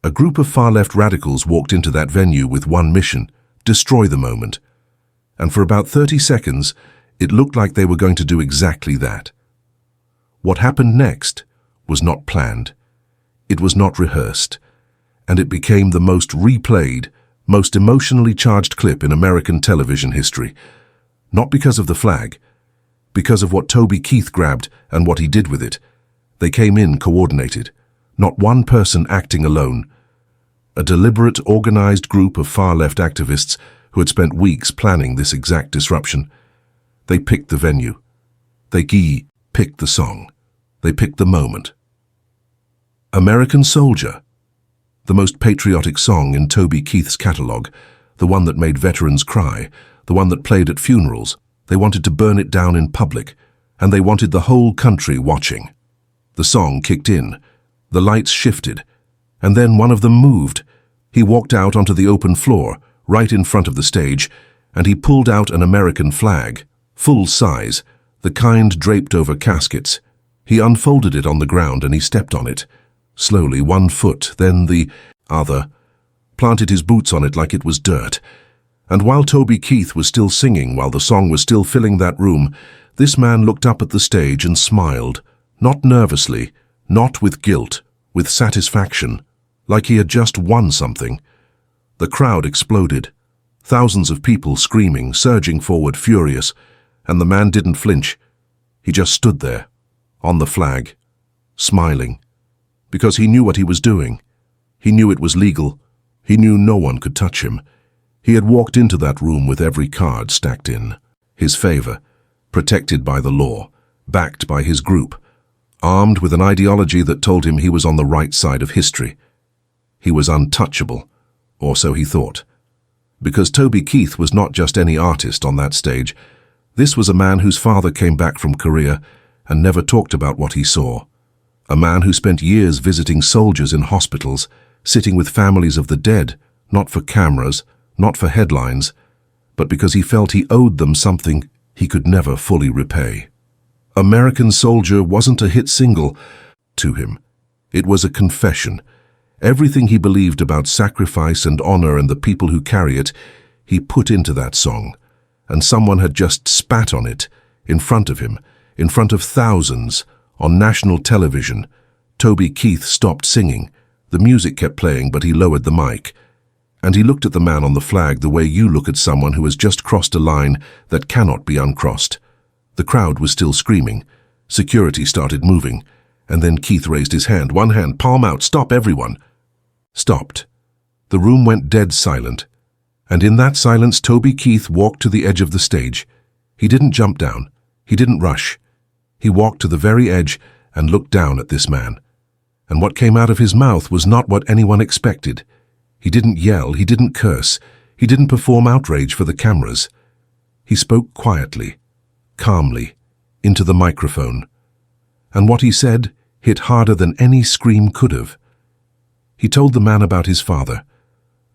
A group of far-left radicals walked into that venue with one mission: destroy the moment. And for about 30 seconds, it looked like they were going to do exactly that. What happened next was not planned. It was not rehearsed. And it became the most replayed, most emotionally charged clip in American television history. Not because of the flag, because of what Toby Keith grabbed and what he did with it. They came in coordinated, not one person acting alone. A deliberate, organized group of far-left activists who had spent weeks planning this exact disruption. They picked the venue. They picked the song. They picked the moment. American Soldier, the most patriotic song in Toby Keith's catalogue, the one that made veterans cry, the one that played at funerals. They wanted to burn it down in public, and they wanted the whole country watching. The song kicked in, the lights shifted, and then one of them moved. He walked out onto the open floor, right in front of the stage, and he pulled out an American flag, full size, the kind draped over caskets. He unfolded it on the ground and he stepped on it. Slowly, one foot, then the other, planted his boots on it like it was dirt. And while Toby Keith was still singing, while the song was still filling that room, this man looked up at the stage and smiled, not nervously, not with guilt, with satisfaction, like he had just won something. The crowd exploded, thousands of people screaming, surging forward, furious, and the man didn't flinch. He just stood there, on the flag, smiling, because he knew what he was doing. He knew it was legal. He knew no one could touch him. He had walked into that room with every card stacked in his favor, protected by the law, backed by his group, armed with an ideology that told him he was on the right side of history. He was untouchable, or so he thought. Because Toby Keith was not just any artist on that stage. This was a man whose father came back from Korea and never talked about what he saw. A man who spent years visiting soldiers in hospitals, sitting with families of the dead, not for cameras, not for headlines, but because he felt he owed them something he could never fully repay. American Soldier wasn't a hit single to him. It was a confession. Everything he believed about sacrifice and honor and the people who carry it, he put into that song. And someone had just spat on it, in front of him, in front of thousands, on national television. Toby Keith stopped singing. The music kept playing, but he lowered the mic. And he looked at the man on the flag the way you look at someone who has just crossed a line that cannot be uncrossed. The crowd was still screaming. Security started moving. And then Keith raised his hand, one hand, palm out, stop everyone. Stopped. The room went dead silent. And in that silence, Toby Keith walked to the edge of the stage. He didn't jump down. He didn't rush. He walked to the very edge and looked down at this man. And what came out of his mouth was not what anyone expected. He didn't yell, he didn't curse, he didn't perform outrage for the cameras. He spoke quietly, calmly, into the microphone. And what he said hit harder than any scream could have. He told the man about his father,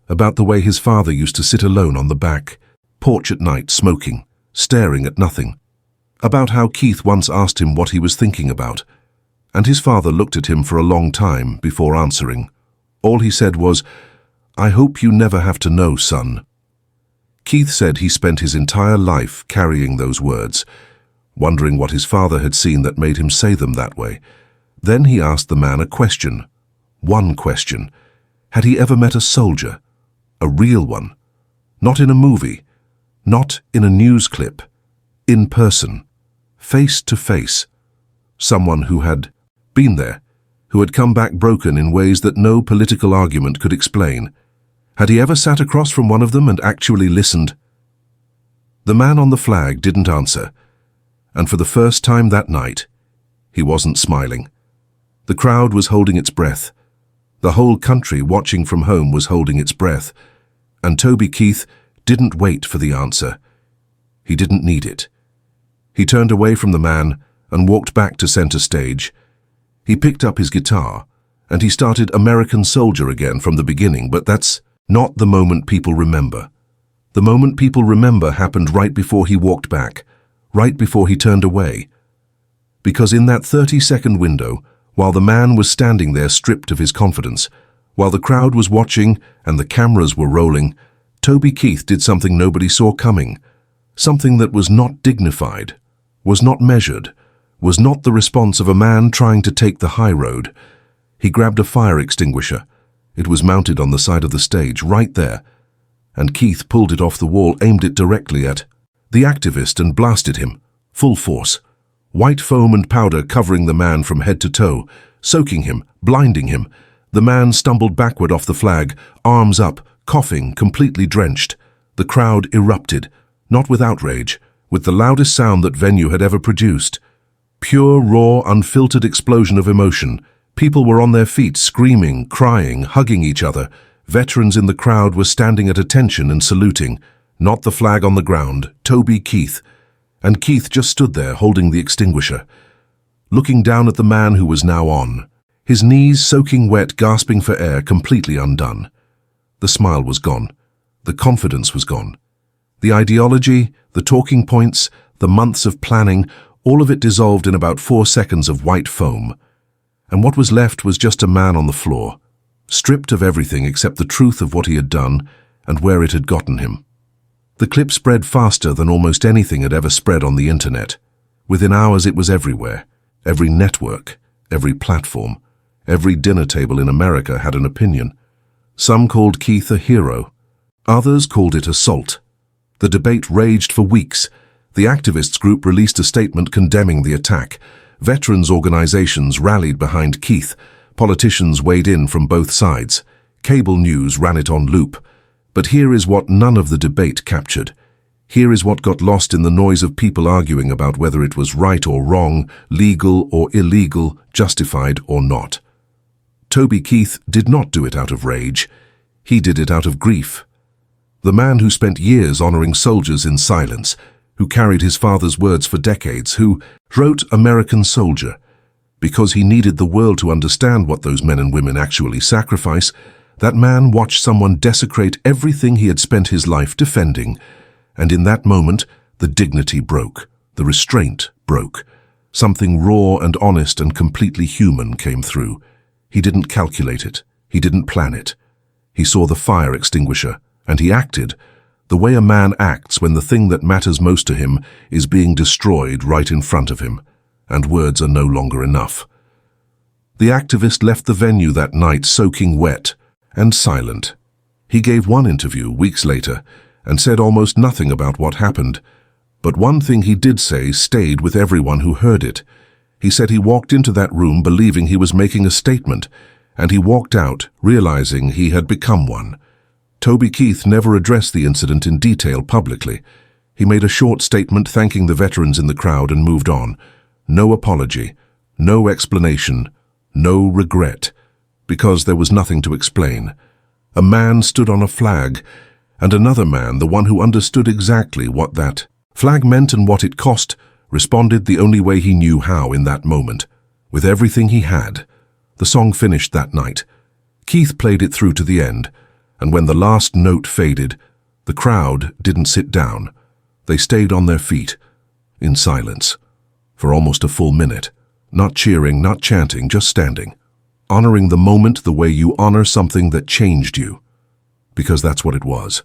about the way his father used to sit alone on the back porch at night, smoking, staring at nothing, about how Keith once asked him what he was thinking about, and his father looked at him for a long time before answering. All he said was, "I hope you never have to know, son." Keith said he spent his entire life carrying those words, wondering what his father had seen that made him say them that way. Then he asked the man a question, one question. Had he ever met a soldier? A real one? Not in a movie, not in a news clip, in person, face to face. Someone who had been there, who had come back broken in ways that no political argument could explain. Had he ever sat across from one of them and actually listened? The man on the flag didn't answer, and for the first time that night, he wasn't smiling. The crowd was holding its breath. The whole country watching from home was holding its breath, and Toby Keith didn't wait for the answer. He didn't need it. He turned away from the man and walked back to center stage. He picked up his guitar, and he started American Soldier again from the beginning, but that's not the moment people remember. The moment people remember happened right before he walked back, right before he turned away. Because in that 30-second window, while the man was standing there stripped of his confidence, While the crowd was watching and the cameras were rolling, Toby Keith did something nobody saw coming. Something that was not dignified, was not measured, was not the response of a man trying to take the high road. He grabbed a fire extinguisher. It was mounted on the side of the stage, right there, and Keith pulled it off the wall, aimed it directly at the activist and blasted him, full force. White foam and powder covering the man from head to toe, soaking him, blinding him. The man stumbled backward off the flag, arms up, coughing, completely drenched. The crowd erupted, not with outrage, with the loudest sound that venue had ever produced. Pure, raw, unfiltered explosion of emotion. People were on their feet, screaming, crying, hugging each other. Veterans in the crowd were standing at attention and saluting. Not the flag on the ground, Toby Keith. And Keith just stood there holding the extinguisher, looking down at the man who was now on, his knees soaking wet, gasping for air, completely undone. The smile was gone. The confidence was gone. The ideology, the talking points, the months of planning, all of it dissolved in about 4 seconds of white foam. And what was left was just a man on the floor, stripped of everything except the truth of what he had done and where it had gotten him. The clip spread faster than almost anything had ever spread on the internet. Within hours it was everywhere. Every network, every platform, every dinner table in America had an opinion. Some called Keith a hero. Others called it assault. The debate raged for weeks. The activists group released a statement condemning the attack. Veterans organizations rallied behind Keith. Politicians weighed in from both sides. Cable news ran it on loop. But here is what none of the debate captured. Here is what got lost in the noise of people arguing about whether it was right or wrong, legal or illegal, justified or not. Toby Keith did not do it out of rage. He did it out of grief. The man who spent years honoring soldiers in silence, who carried his father's words for decades, who wrote American Soldier, because he needed the world to understand what those men and women actually sacrifice. That man watched someone desecrate everything he had spent his life defending, and in that moment, the dignity broke, the restraint broke. Something raw and honest and completely human came through. He didn't calculate it. He didn't plan it. He saw the fire extinguisher, and he acted the way a man acts when the thing that matters most to him is being destroyed right in front of him, and words are no longer enough. The activist left the venue that night soaking wet and silent. He gave one interview weeks later and said almost nothing about what happened, but one thing he did say stayed with everyone who heard it. He said he walked into that room believing he was making a statement, and he walked out realizing he had become one. Toby Keith never addressed the incident in detail publicly. He made a short statement thanking the veterans in the crowd and moved on. No apology, no explanation, no regret, because there was nothing to explain. A man stood on a flag, and another man, the one who understood exactly what that flag meant and what it cost, responded the only way he knew how in that moment, with everything he had. The song finished that night. Keith played it through to the end, and when the last note faded, the crowd didn't sit down. They stayed on their feet, in silence, for almost a full minute, not cheering, not chanting, just standing, honoring the moment the way you honor something that changed you. Because that's what it was.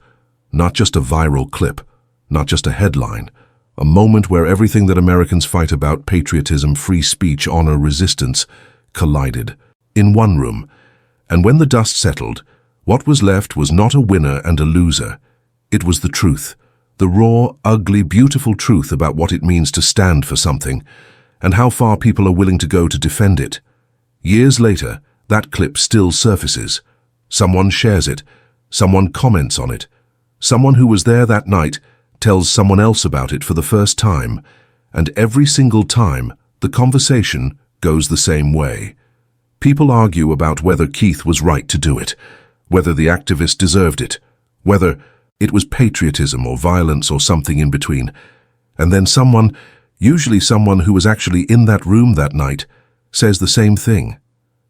Not just a viral clip, not just a headline, a moment where everything that Americans fight about, patriotism, free speech, honor, resistance, collided in one room. And when the dust settled, what was left was not a winner and a loser. It was the truth, the raw, ugly, beautiful truth about what it means to stand for something, and how far people are willing to go to defend it. Years later, that clip still surfaces. Someone shares it. Someone comments on it. Someone who was there that night tells someone else about it for the first time, and every single time, the conversation goes the same way. People argue about whether Keith was right to do it, whether the activist deserved it, whether it was patriotism or violence or something in between. And then someone, usually someone who was actually in that room that night, says the same thing.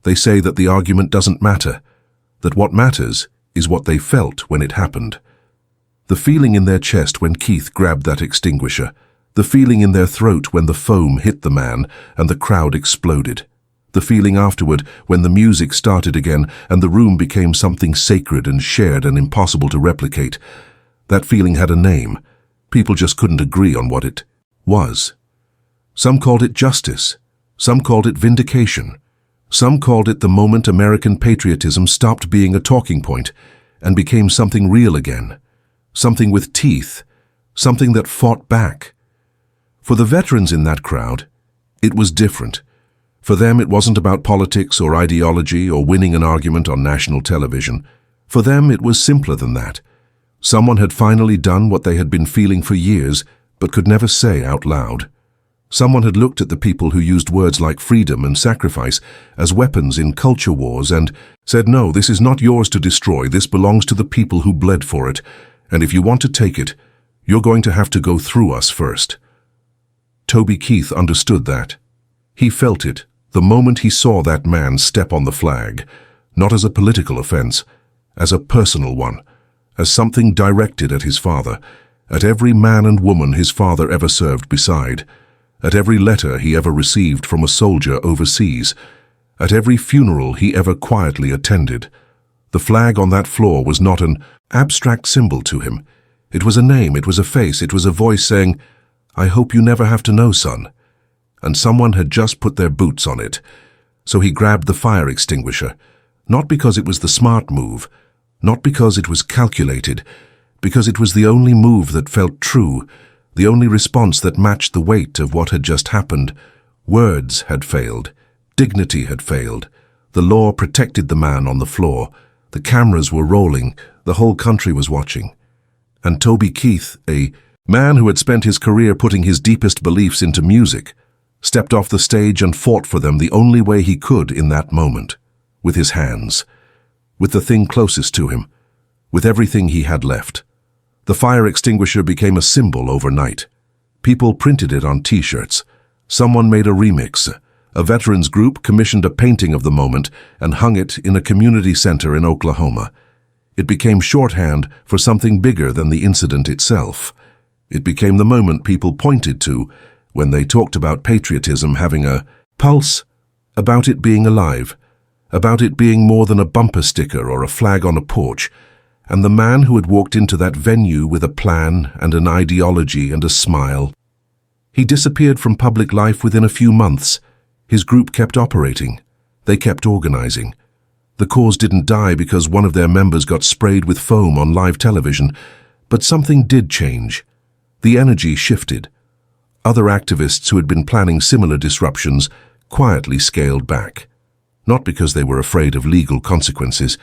They say that the argument doesn't matter, that what matters is what they felt when it happened. The feeling in their chest when Keith grabbed that extinguisher, the feeling in their throat when the foam hit the man and the crowd exploded, The feeling afterward, when the music started again and the room became something sacred and shared and impossible to replicate. That feeling had a name. People just couldn't agree on what it was. Some called it justice. Some called it vindication. Some called it the moment American patriotism stopped being a talking point and became something real again. Something with teeth. Something that fought back. For the veterans in that crowd, it was different. For them, it wasn't about politics or ideology or winning an argument on national television. For them, it was simpler than that. Someone had finally done what they had been feeling for years, but could never say out loud. Someone had looked at the people who used words like freedom and sacrifice as weapons in culture wars and said, no, this is not yours to destroy, this belongs to the people who bled for it, and if you want to take it, you're going to have to go through us first. Toby Keith understood that. He felt it the moment he saw that man step on the flag, not as a political offense, as a personal one, as something directed at his father, at every man and woman his father ever served beside, at every letter he ever received from a soldier overseas, at every funeral he ever quietly attended. The flag on that floor was not an abstract symbol to him. It was a name, it was a face, it was a voice saying, I hope you never have to know, son. And someone had just put their boots on it. So he grabbed the fire extinguisher, not because it was the smart move, not because it was calculated, because it was the only move that felt true, the only response that matched the weight of what had just happened. Words had failed. Dignity had failed. The law protected the man on the floor. The cameras were rolling. The whole country was watching. And Toby Keith, a man who had spent his career putting his deepest beliefs into music, stepped off the stage and fought for them the only way he could in that moment, with his hands, with the thing closest to him, with everything he had left. The fire extinguisher became a symbol overnight. People printed it on T-shirts. Someone made a remix. A veterans group commissioned a painting of the moment and hung it in a community center in Oklahoma. It became shorthand for something bigger than the incident itself. It became the moment people pointed to when they talked about patriotism having a pulse, about it being alive, about it being more than a bumper sticker or a flag on a porch. And the man who had walked into that venue with a plan and an ideology and a smile, he disappeared from public life within a few months. His group kept operating. They kept organizing. The cause didn't die because one of their members got sprayed with foam on live television, but something did change. The energy shifted. Other activists who had been planning similar disruptions quietly scaled back. Not because they were afraid of legal consequences,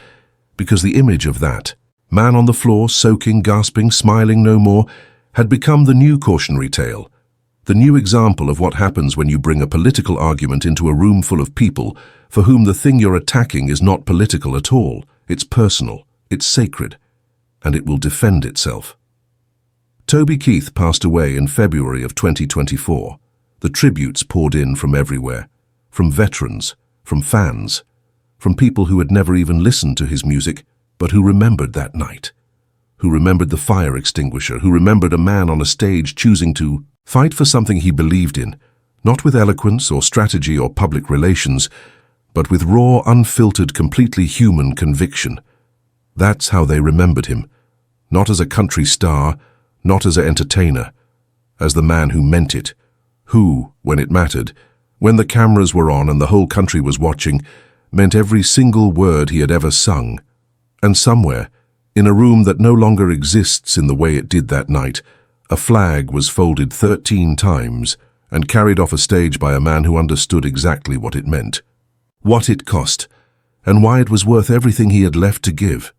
because the image of that man on the floor, soaking, gasping, smiling no more, had become the new cautionary tale, the new example of what happens when you bring a political argument into a room full of people for whom the thing you're attacking is not political at all. It's personal, it's sacred, and it will defend itself. Toby Keith passed away in February of 2024. The tributes poured in from everywhere, from veterans, from fans, from people who had never even listened to his music, but who remembered that night, who remembered the fire extinguisher, who remembered a man on a stage choosing to fight for something he believed in, not with eloquence or strategy or public relations, but with raw, unfiltered, completely human conviction. That's how they remembered him, not as a country star, not as an entertainer, as the man who meant it, who, when it mattered, when the cameras were on and the whole country was watching, meant every single word he had ever sung. And somewhere, in a room that no longer exists in the way it did that night, a flag was folded 13 times and carried off a stage by a man who understood exactly what it meant, what it cost, and why it was worth everything he had left to give.